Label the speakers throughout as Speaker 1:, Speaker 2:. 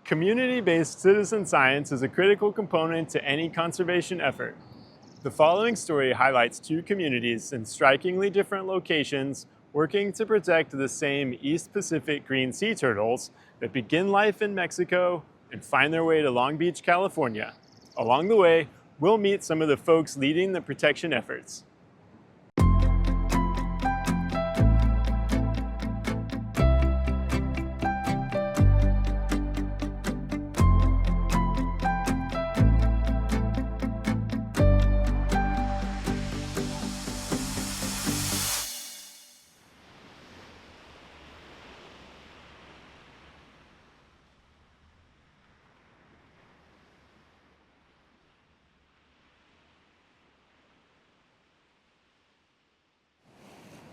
Speaker 1: Community-based citizen science is a critical component to any conservation effort. The following story highlights two communities in strikingly different locations working to protect the same East Pacific green sea turtles that begin life in Mexico and find their way to Long Beach, California. Along the way, we'll meet some of the folks leading the protection efforts.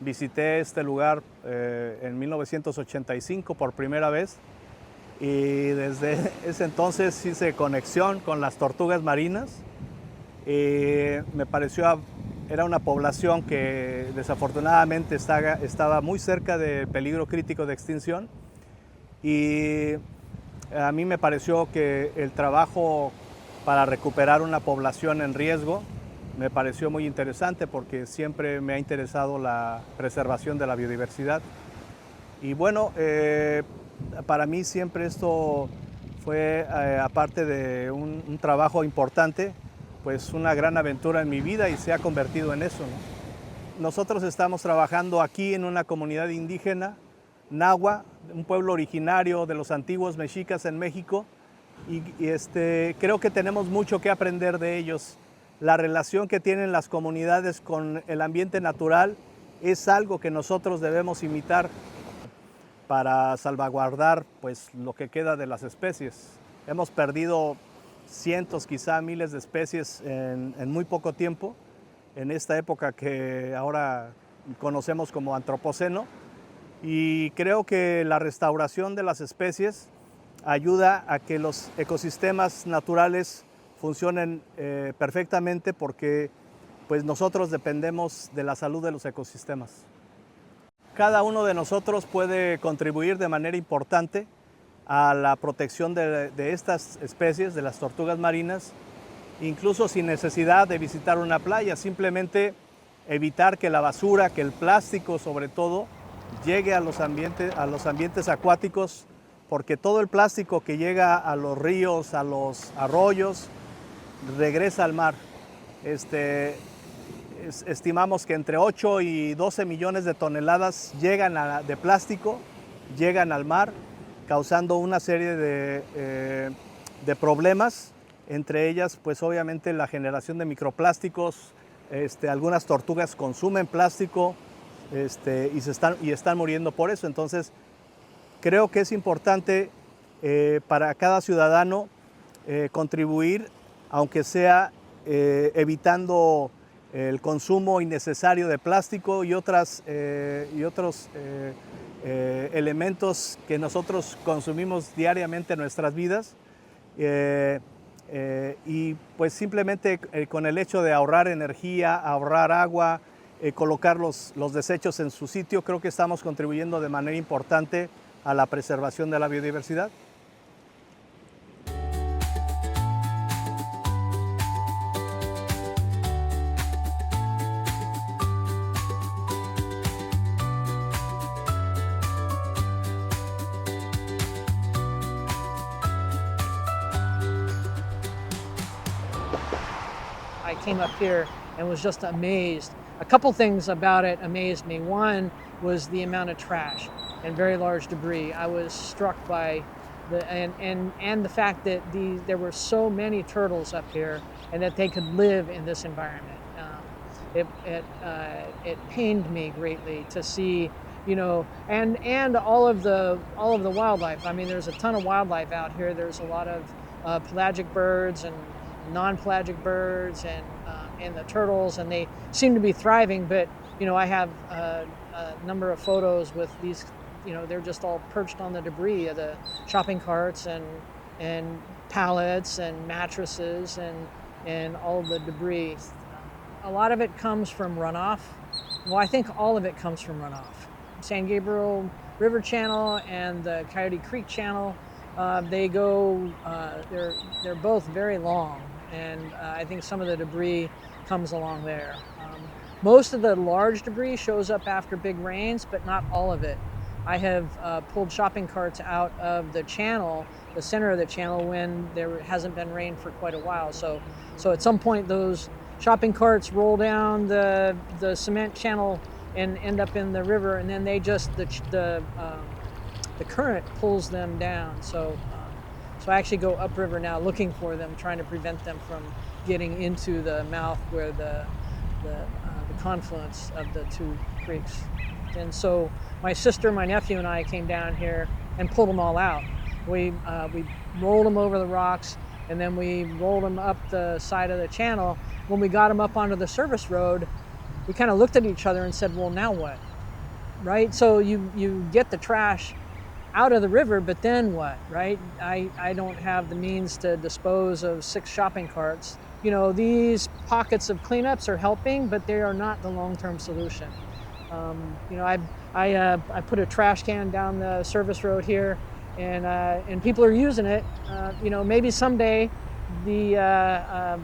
Speaker 2: Visité este lugar en 1985 por primera vez y desde ese entonces hice conexión con las tortugas marinas y me pareció, era una población que desafortunadamente estaba muy cerca del peligro crítico de extinción y a mí me pareció que el trabajo para recuperar una población en riesgo me pareció muy interesante porque siempre me ha interesado la preservación de la biodiversidad. Y bueno, para mí siempre esto fue, aparte de un trabajo importante, pues una gran aventura en mi vida y se ha convertido en eso, ¿no? Nosotros estamos trabajando aquí en una comunidad indígena, Nahua, un pueblo originario de los antiguos mexicas en México, y creo que tenemos mucho que aprender de ellos. La relación que tienen las comunidades con el ambiente natural es algo que nosotros debemos imitar para salvaguardar pues, lo que queda de las especies. Hemos perdido cientos, quizá miles de especies en muy poco tiempo, en esta época que ahora conocemos como antropoceno, y creo que la restauración de las especies ayuda a que los ecosistemas naturales funcionen perfectamente porque pues nosotros dependemos de la salud de los ecosistemas. Cada uno de nosotros puede contribuir de manera importante a la protección de estas especies, de las tortugas marinas, incluso sin necesidad de visitar una playa, simplemente evitar que la basura, que el plástico sobre todo, llegue a los ambientes acuáticos, porque todo el plástico que llega a los ríos, a los arroyos, regresa al mar. Estimamos que entre 8 y 12 millones de toneladas de plástico llegan al mar, causando una serie de problemas, entre ellas pues obviamente la generación de microplásticos. Algunas tortugas consumen plástico y están muriendo por eso. Entonces creo que es importante para cada ciudadano contribuir, aunque sea evitando el consumo innecesario de plástico y otros elementos que nosotros consumimos diariamente en nuestras vidas. Y pues simplemente con el hecho de ahorrar energía, ahorrar agua, colocar los desechos en su sitio, creo que estamos contribuyendo de manera importante a la preservación de la biodiversidad.
Speaker 3: I came up here and was just amazed. A couple things about it amazed me. One was the amount of trash and very large debris. I was struck by the fact that there were so many turtles up here and that they could live in this environment. It pained me greatly to see, you know, and all of the wildlife. I mean, there's a ton of wildlife out here. There's a lot of pelagic birds and non-pelagic birds and the turtles, and they seem to be thriving. But you know, I have a number of photos with these. You know, they're just all perched on the debris of the shopping carts and pallets and mattresses and all the debris. A lot of it comes from runoff. Well, I think all of it comes from runoff. San Gabriel River Channel and the Coyote Creek Channel They're both very long, and I think some of the debris comes along there. Most of the large debris shows up after big rains, but not all of it. I have pulled shopping carts out of the channel, the center of the channel, when there hasn't been rain for quite a while. So at some point those shopping carts roll down the cement channel and end up in the river, and then they just the current pulls them down. So I actually go upriver now looking for them, trying to prevent them from getting into the mouth where the confluence of the two creeks. And so my sister, my nephew, and I came down here and pulled them all out. We rolled them over the rocks, and then we rolled them up the side of the channel. When we got them up onto the service road, we kind of looked at each other and said, well, now what? Right? So you get the trash out of the river, but then what, right? I don't have the means to dispose of 6 shopping carts. You know, these pockets of cleanups are helping, but they are not the long-term solution. You know, I put a trash can down the service road here, and people are using it. You know, maybe someday the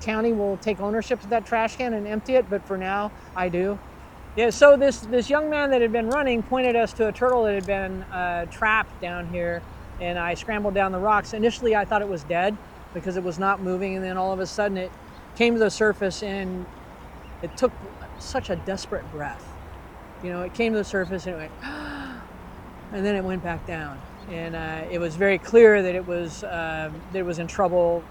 Speaker 3: county will take ownership of that trash can and empty it, but for now, I do. Yeah, so this young man that had been running pointed us to a turtle that had been trapped down here, and I scrambled down the rocks. Initially, I thought it was dead because it was not moving, and then all of a sudden it came to the surface, and it took such a desperate breath. You know, it came to the surface and it went, and then it went back down. And it was very clear that it was in trouble.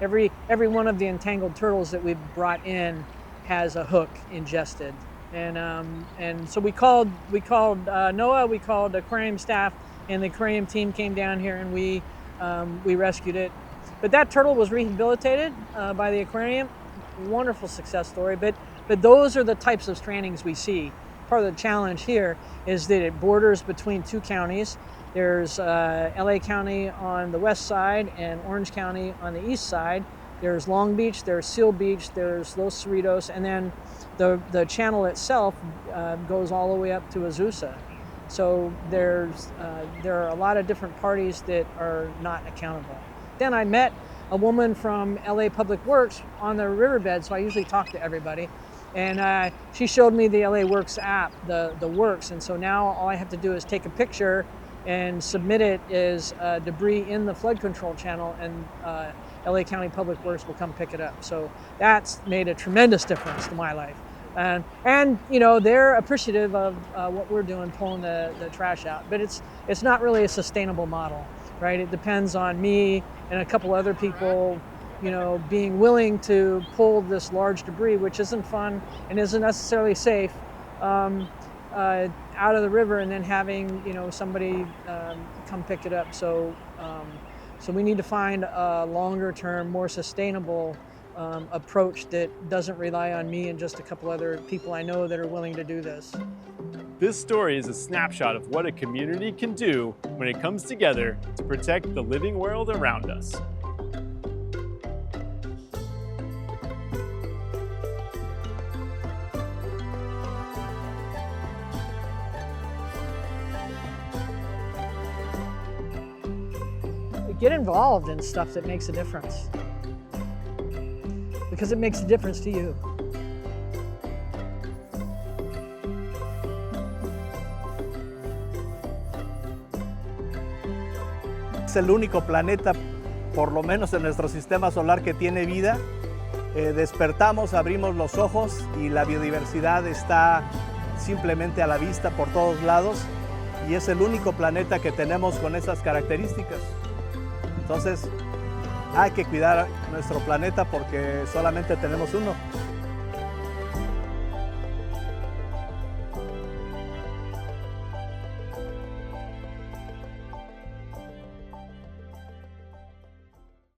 Speaker 3: Every one of the entangled turtles that we brought in has a hook ingested. And so we called NOAA, we called aquarium staff, and the aquarium team came down here, and we rescued it. But that turtle was rehabilitated by the aquarium. Wonderful success story. But those are the types of strandings we see. Part of the challenge here is that it borders between 2 counties. There's LA County on the west side and Orange County on the east side. There's Long Beach, there's Seal Beach, there's Los Cerritos, and then the channel itself goes all the way up to Azusa. So there are a lot of different parties that are not accountable. Then I met a woman from LA Public Works on the riverbed, so I usually talk to everybody. And she showed me the LA Works app, the Works, and so now all I have to do is take a picture and submit it as debris in the flood control channel, and LA County Public Works will come pick it up. So that's made a tremendous difference to my life. And you know, they're appreciative of what we're doing, pulling the trash out, but it's not really a sustainable model, right? It depends on me and a couple other people, you know, being willing to pull this large debris, which isn't fun and isn't necessarily safe, out of the river, and then having, you know, somebody come pick it up. So we need to find a longer term, more sustainable approach that doesn't rely on me and just a couple other people I know that are willing to do this.
Speaker 1: This story is a snapshot of what a community can do when it comes together to protect the living world around us.
Speaker 3: Get involved in stuff that makes a difference, because it makes a difference to you.
Speaker 2: Es el único planeta, por lo menos en nuestro sistema solar, que tiene vida. Despertamos, abrimos los ojos y la biodiversidad está simplemente a la vista por todos lados, y es el único planeta que tenemos con esas características. Entonces, hay que cuidar nuestro planeta porque solamente tenemos uno.